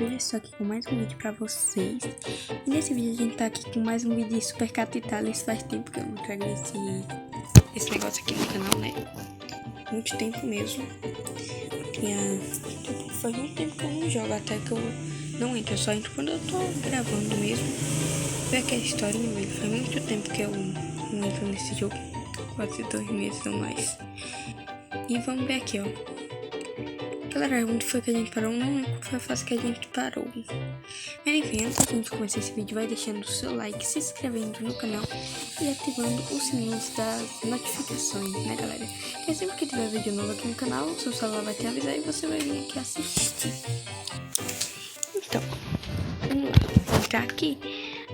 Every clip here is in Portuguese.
Eu estou aqui com mais um vídeo pra vocês. E nesse vídeo a gente tá aqui com mais um vídeo de Super Cat Italis. Faz tempo que eu não trago esse negócio aqui no canal, né? Muito tempo mesmo. Faz muito tempo que eu não jogo, até que eu não entro. Eu só entro quando eu tô gravando mesmo. Ver aquela historinha, velho. Faz muito tempo que eu não entro nesse jogo. Quase 2 meses ou mais. E vamos ver aqui, ó. Galera, onde foi que a gente parou? Não lembro qual foi a fase que a gente parou. Mas enfim, antes de a gente começar esse vídeo, vai deixando o seu like, se inscrevendo no canal e ativando os sininhos das notificações, né, galera? Porque sempre que tiver vídeo novo aqui no canal, o seu celular vai te avisar e você vai vir aqui assistir. Então, vamos lá, vou entrar aqui.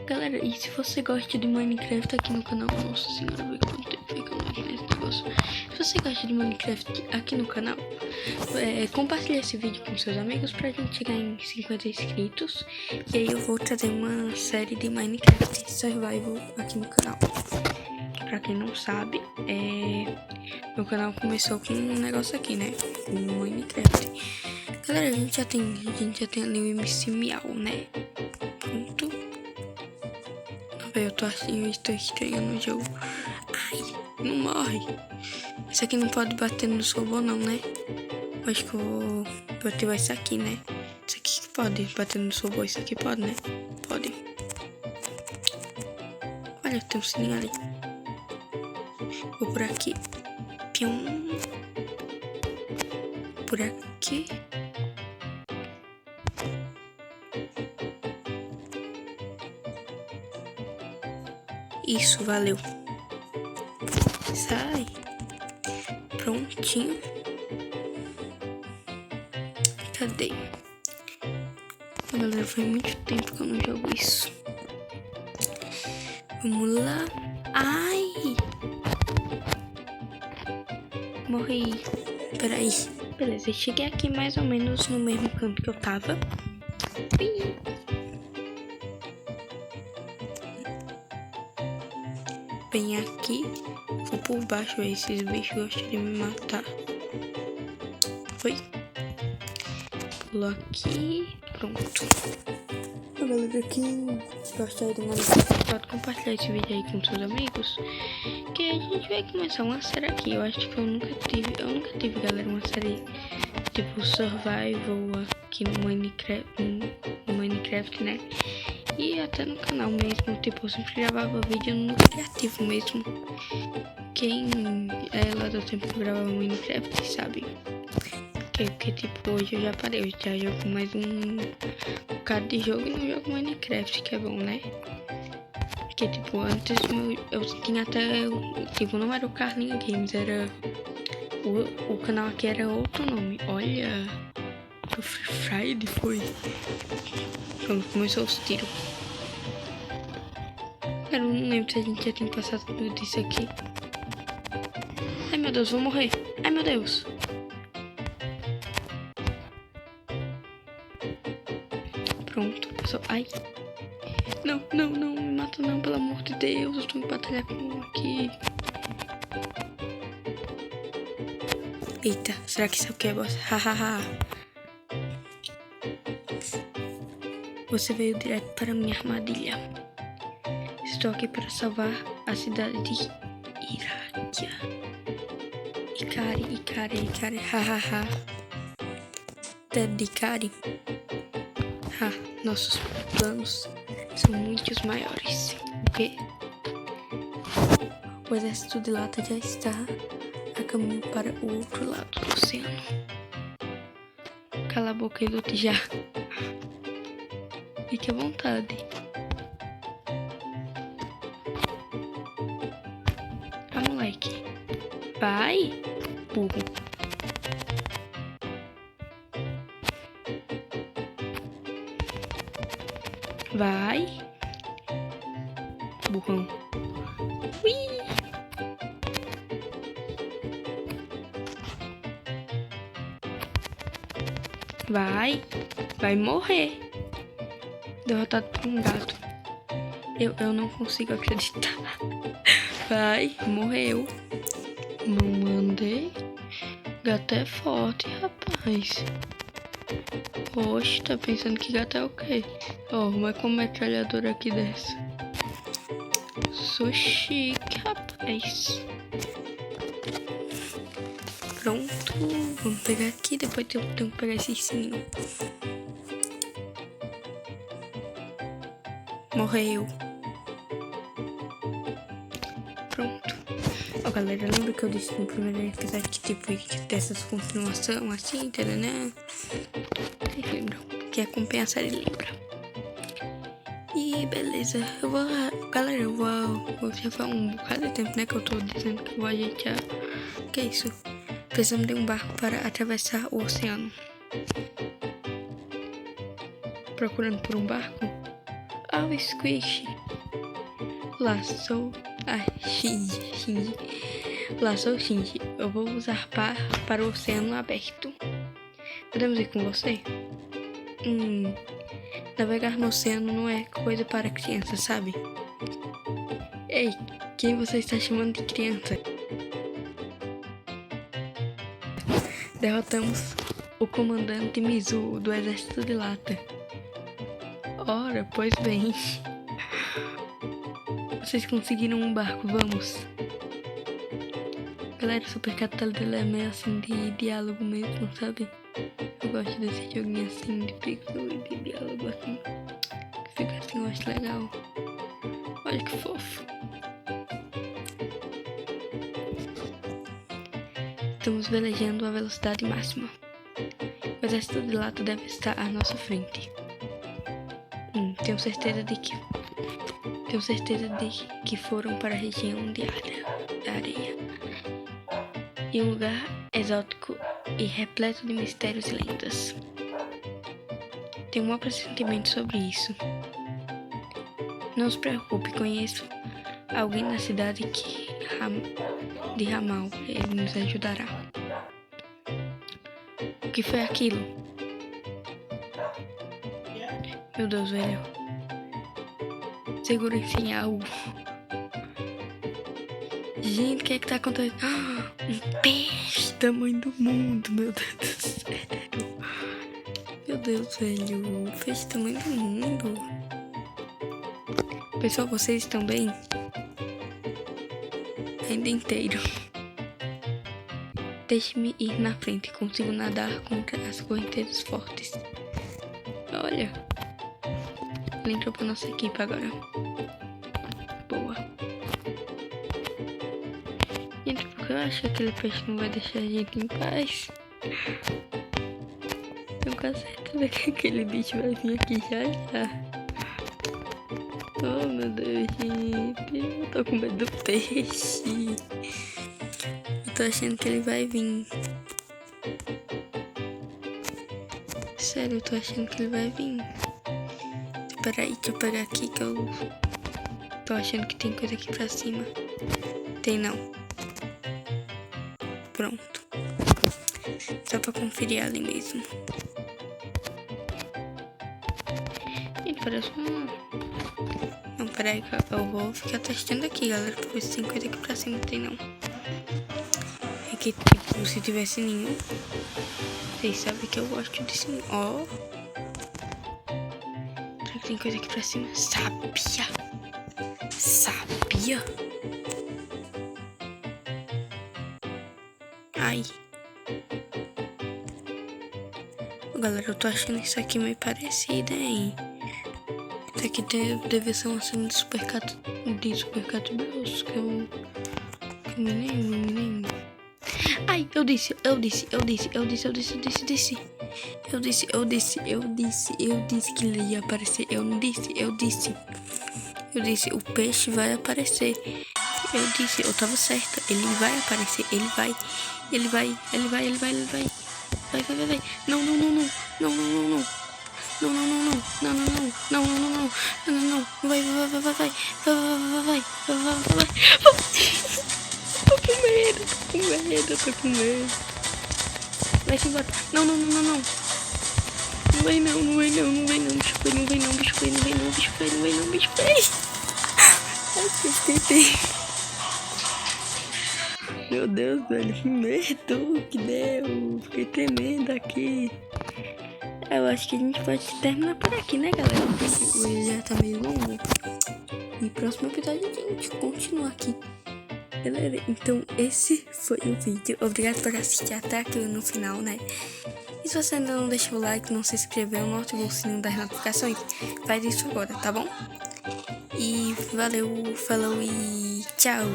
Galera, e se você gosta de Minecraft aqui no canal, nossa senhora, vê quanto tempo fica nesse negócio. Se você gosta de Minecraft aqui no canal, compartilhe esse vídeo com seus amigos pra gente chegar em 50 inscritos. E aí eu vou trazer uma série de Minecraft Survival aqui no canal. Pra quem não sabe, meu canal começou com um negócio aqui, né? Com Minecraft. Galera, a gente já tem ali o MC Miau, né? Pronto. Eu tô assim, eu estou estranhando o jogo. Ai, não morre. Isso aqui não pode bater no robô não, né? Acho que eu vou bater esse aqui, né? Isso aqui que pode bater no robô, isso aqui pode, né? Pode. Olha, tem um sininho ali. Vou por aqui. Pium. Por aqui. Isso, valeu. Sai. Prontinho. Cadê? Galera, foi muito tempo que eu não jogo isso. Vamos lá. Ai! Morri. Peraí. Beleza, eu cheguei aqui mais ou menos no mesmo canto que eu tava. Bem aqui. Vou por baixo, esses bichos gostam de me matar. Foi. Pulo aqui. Pronto. Galera, quem gostar do Minecraft pode compartilhar esse vídeo aí com seus amigos. Que a gente vai começar uma série aqui. Eu acho que eu nunca tive, galera, uma série tipo Survival aqui no Minecraft, né? E até no canal mesmo, tipo, eu sempre gravava vídeo no criativo mesmo. Quem é lá do tempo que eu gravava Minecraft sabe. Porque tipo, hoje eu já parei, eu já jogo mais um bocado de jogo e não jogo Minecraft, que é bom, né? Porque tipo, antes eu tinha até, tipo, não era o Carlinha Games, era o canal aqui era outro nome. Olha, o Free Friday foi quando começou os tiros. Eu não lembro se a gente já tinha passado tudo isso aqui. Ai meu Deus, vou morrer. Ai meu Deus. Pronto, pessoal. Ai. Não, me mata não, pelo amor de Deus. Eu tô em batalha com um aqui. Eita, será que isso aqui é boss? Hahaha. Você veio direto para minha armadilha. Estou aqui para salvar a cidade de Irakia. Ikari, hahaha. Dead Ikari. Ah, nossos planos são muitos maiores. O quê? O exército de lata já está a caminho para o outro lado do oceano. Cala a boca e lute já. Fique à vontade. Ah, moleque. Vai, burro. Vai, burrão. Ui. Vai morrer. Derrotado por um gato. Eu não consigo acreditar. Vai, morreu. Não mandei. Gato é forte, rapaz. Oxe, tá pensando que gato é o quê? Ó, mas com uma metralhadora aqui dessa. Sou chique, rapaz. Pronto, vamos pegar aqui, depois eu tenho que pegar esse sininho. Morreu. Pronto. Ó, galera, lembra que eu disse no primeiro episódio que tipo dessas continuação assim, né? Vocês lembram? Que acompanha a série lembra. E beleza, galera, eu vou já faz um bocado de tempo, né, que eu tô dizendo que eu vou ajeitar. Que é isso? Precisamos de um barco para atravessar o oceano. Procurando por um barco. Oh, Squish. Lá sou a Shinji. Lá sou Shinji. Eu vou usar para o oceano aberto. Podemos ir com você? Navegar no oceano não é coisa para criança, sabe? Ei, quem você está chamando de criança? Derrotamos o comandante Mizu do exército de lata. Ora, pois bem. Vocês conseguiram um barco, vamos. Galera, Super Catálogo é meio assim de diálogo mesmo, sabe? Eu gosto desse joguinho assim de pixel e de diálogo assim. Que fica assim, eu acho legal. Olha que fofo. Estamos velejando a velocidade máxima. O exército de lata deve estar à nossa frente. Tenho certeza de que foram para a região de areia. E um lugar exótico e repleto de mistérios e lendas. Tenho um mau pressentimento sobre isso. Não se preocupe, conheço alguém na cidade de Ramal. Ele nos ajudará. O que foi aquilo? Meu Deus, velho. Segurem-se em algo. Gente, o que é que tá acontecendo? Um peixe tamanho do mundo, meu Deus do céu. Meu Deus, velho. Um peixe tamanho do mundo. Pessoal, vocês estão bem? Ainda inteiro. Deixe-me ir na frente. Consigo nadar contra as correntezas fortes. Olha. Ele entrou pra nossa equipe agora. Boa. Gente, porque eu acho que aquele peixe não vai deixar a gente em paz. Tenho quase certeza que aquele bicho vai vir aqui já. Oh, meu Deus, gente. Eu tô com medo do peixe. Eu tô achando que ele vai vir. Sério, eu tô achando que ele vai vir. Peraí, deixa eu pegar aqui que eu tô achando que tem coisa aqui pra cima. Tem não. Pronto. Só pra conferir ali mesmo. Gente, parece Não, peraí, eu vou ficar testando aqui, galera, pra ver se tem coisa aqui pra cima. Tem não. É que, tipo, se tivesse nenhum, vocês sabem que eu gosto de sim. Ó. Será que tem coisa aqui pra cima? Sabia? Ai. Galera, eu tô achando isso aqui meio parecido, hein? Isso aqui deve ser uma cena de Supercat Bros, que eu me lembro. Ai, eu disse que ele ia aparecer. Eu disse, o peixe vai aparecer. Eu tava certa. Ele vai aparecer, ele vai. Vai. Não. Vai. Tô com medo. Vai-se embora. Não. Não vem não, bicho feio. Ai, que tentei. Meu Deus, velho, que medo que deu. Fiquei tremendo aqui. Eu acho que a gente pode terminar por aqui, né, galera? Porque hoje já tá meio longo. E próximo episódio a gente continua aqui. Galera, então esse foi o vídeo. Obrigado por assistir até aqui no final, né? E se você ainda não deixou o like, não se inscreveu, não ativou o sininho das notificações, faz isso agora, tá bom? E valeu, falou e tchau!